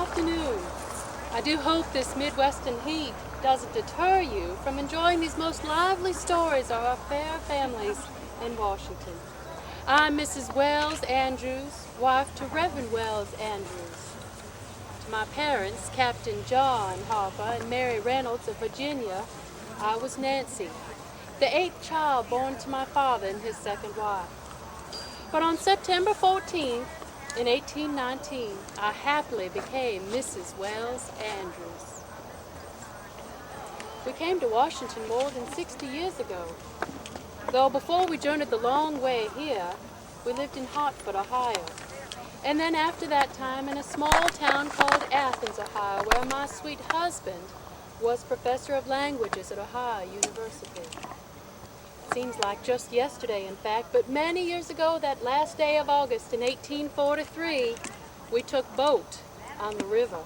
afternoon. I do hope this Midwestern heat doesn't deter you from enjoying these most lively stories of our fair families in Washington. I'm Mrs. Wells Andrews, wife to Reverend Wells Andrews. To my parents, Captain John Harper and Mary Reynolds of Virginia, I was Nancy, the eighth child born to my father and his second wife. But on September 14th, in 1819, I happily became Mrs. Wells Andrews. We came to Washington more than 60 years ago. Though before we journeyed the long way here, we lived in Hartford, Ohio. And then after that time in a small town called Athens, Ohio, where my sweet husband was professor of languages at Ohio University. Seems like just yesterday, in fact, but many years ago, that last day of August in 1843, we took boat on the river.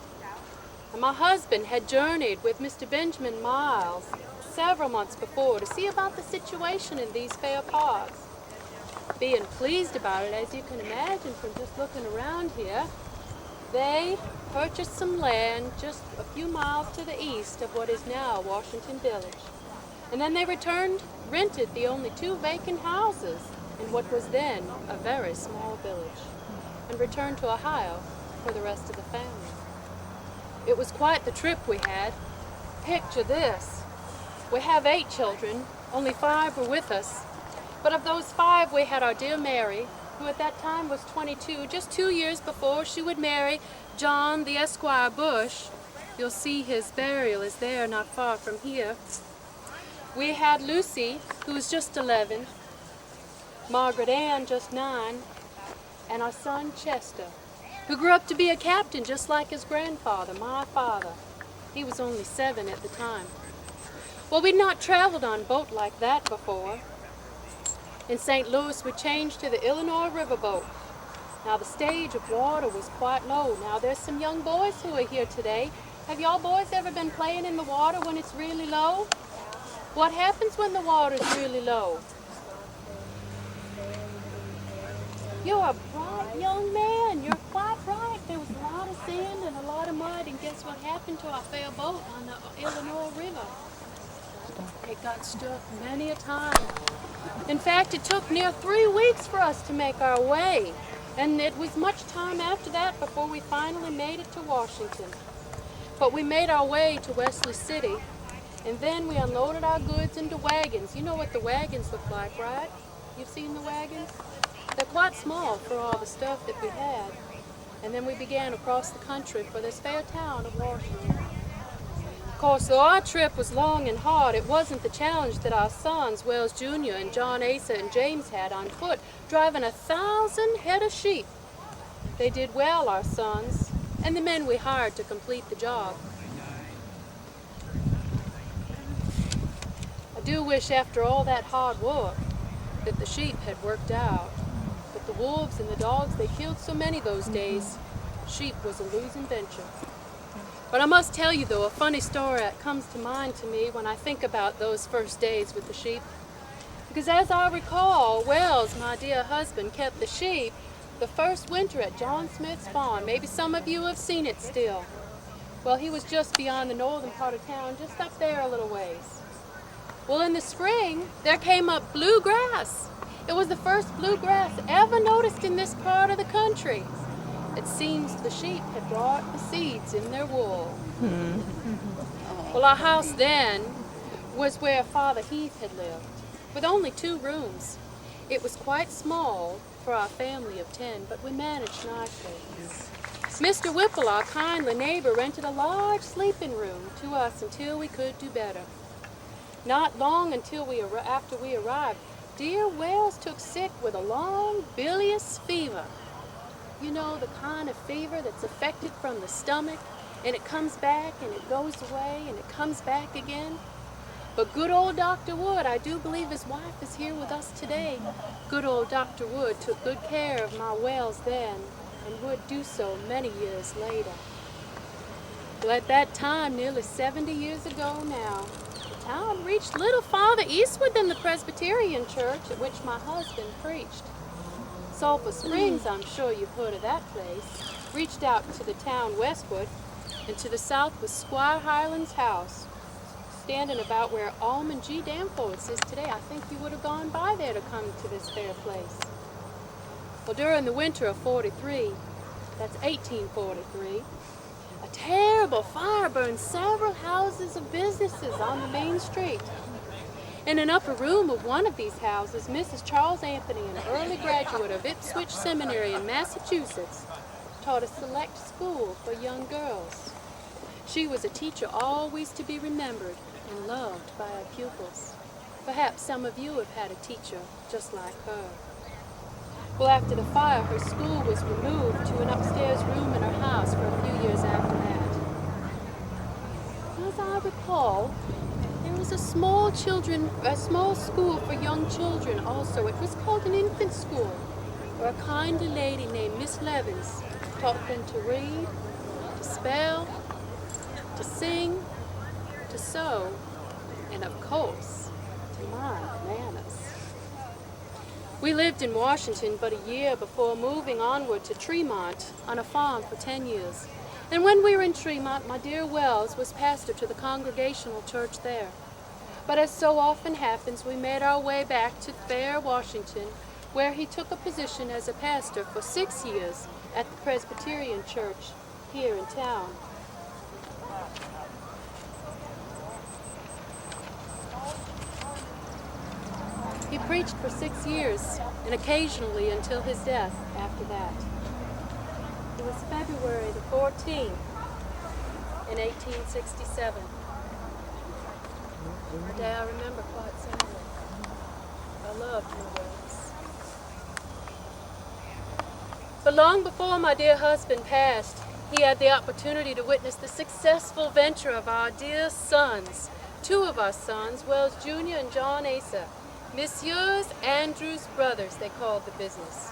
And my husband had journeyed with Mr. Benjamin Miles several months before to see about the situation in these fair parts. Being pleased about it, as you can imagine from just looking around here, they purchased some land just a few miles to the east of what is now Washington Village. And then they rented the only 2 vacant houses in what was then a very small village, and returned to Ohio for the rest of the family. It was quite the trip we had. Picture this. We have 8 children, only 5 were with us, but of those 5 we had our dear Mary, who at that time was 22, just 2 years before she would marry John the Esquire Bush. You'll see his burial is there not far from here. We had Lucy, who was just 11, Margaret Ann, just 9, and our son Chester, who grew up to be a captain just like his grandfather, my father. He was only 7 at the time. Well, we'd not traveled on boat like that before. In St. Louis, we changed to the Illinois riverboat. Now, the stage of water was quite low. Now, there's some young boys who are here today. Have y'all boys ever been playing in the water when it's really low? What happens when the water's really low? You're a bright young man. You're quite right. There was a lot of sand and a lot of mud, and guess what happened to our fair boat on the Illinois River? It got stuck many a time. In fact, it took near 3 weeks for us to make our way, and it was much time after that before we finally made it to Washington. But we made our way to Wesley City, and then we unloaded our goods into wagons. You know what the wagons look like, right? You've seen the wagons? They're quite small for all the stuff that we had. And then we began across the country for this fair town of Washington. Of course, though our trip was long and hard, it wasn't the challenge that our sons, Wells Jr. and John Asa and James had on foot, driving 1,000 head of sheep. They did well, our sons, and the men we hired to complete the job. I do wish after all that hard work that the sheep had worked out. But the wolves and the dogs, they killed so many those days. Sheep was a losing venture. But I must tell you, though, a funny story that comes to mind to me when I think about those first days with the sheep. Because as I recall, Wells, my dear husband, kept the sheep the first winter at John Smith's farm. Maybe some of you have seen it still. Well, he was just beyond the northern part of town, just up there a little ways. Well, in the spring, there came up bluegrass. It was the first bluegrass ever noticed in this part of the country. It seems the sheep had brought the seeds in their wool. Well, our house then was where Father Heath had lived, with only 2 rooms. It was quite small for our family of 10, but we managed nicely. Mr. Whipple, our kindly neighbor, rented a large sleeping room to us until we could do better. Not long after we arrived, dear Wells took sick with a long bilious fever. You know, the kind of fever that's affected from the stomach, and it comes back and it goes away and it comes back again. But good old Dr. Wood, I do believe his wife is here with us today. Good old Dr. Wood took good care of my Wells then, and would do so many years later. Well, at that time, nearly 70 years ago now, the town reached little farther eastward than the Presbyterian church at which my husband preached. Sulphur Springs, I'm sure you've heard of that place, reached out to the town westward, and to the south was Squire Highland's house, standing about where Almond G. Danforth's is today. I think you would have gone by there to come to this fair place. Well, during the winter of 43, that's 1843, a terrible fire burned several houses of businesses on the main street. In an upper room of one of these houses, Mrs. Charles Anthony, an early graduate of Ipswich Seminary in Massachusetts, taught a select school for young girls. She was a teacher always to be remembered and loved by her pupils. Perhaps some of you have had a teacher just like her. Well, after the fire, her school was removed to an upstairs room in her house for a few years after that. As I recall, there was a small school for young children also. It was called an infant school, where a kindly lady named Miss Levins taught them to read, to spell, to sing, to sew, and of course, to mind manners. We lived in Washington but a year before moving onward to Tremont on a farm for 10 years. And when we were in Tremont, my dear Wells was pastor to the Congregational Church there. But as so often happens, we made our way back to fair Washington, where he took a position as a pastor for 6 years at the Presbyterian Church here in town. He preached for 6 years, and occasionally until his death after that. It was February the 14th in 1867. A day I remember quite simply. I loved my Wells. But long before my dear husband passed, he had the opportunity to witness the successful venture of our dear sons, two of our sons, Wells Jr. and John Asa, Messieurs Andrews Brothers, they called the business.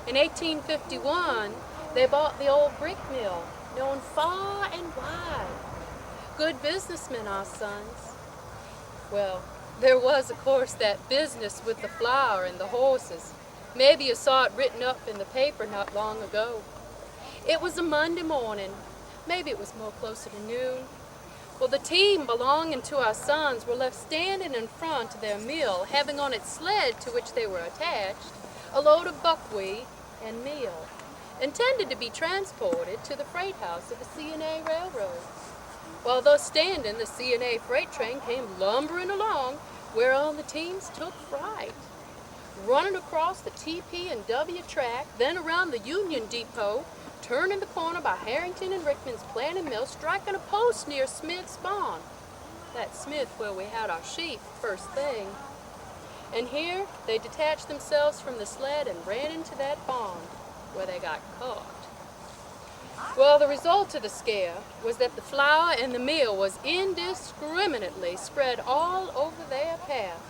In 1851, they bought the old brick mill, known far and wide. Good businessmen, our sons. Well, there was, of course, that business with the flour and the horses. Maybe you saw it written up in the paper not long ago. It was a Monday morning. Maybe it was more closer to noon. Well, the team belonging to our sons were left standing in front of their mill, having on its sled to which they were attached a load of buckwheat and meal, intended to be transported to the freight house of the C&A Railroad. While thus standing, the C&A freight train came lumbering along, whereon the teams took fright. Running across the TP and W track, then around the Union Depot, turning the corner by Harrington and Rickman's planting mill, striking a post near Smith's Pond. That Smith where we had our sheep first thing. And here they detached themselves from the sled and ran into that pond, where they got caught. Well, the result of the scare was that the flour and the meal was indiscriminately spread all over their path.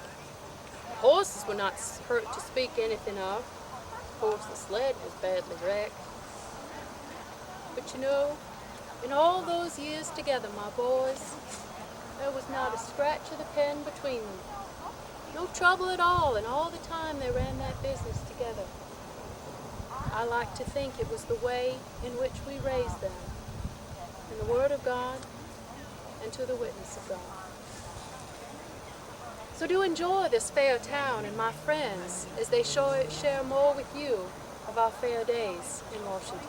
The horses were not hurt to speak anything of. Of course, the sled was badly wrecked. But you know, in all those years together, my boys, there was not a scratch of the pen between them. No trouble at all, and all the time they ran that business together. I like to think it was the way in which we raised them, in the Word of God and to the witness of God. So do enjoy this fair town and my friends as they share more with you of our fair days in Washington.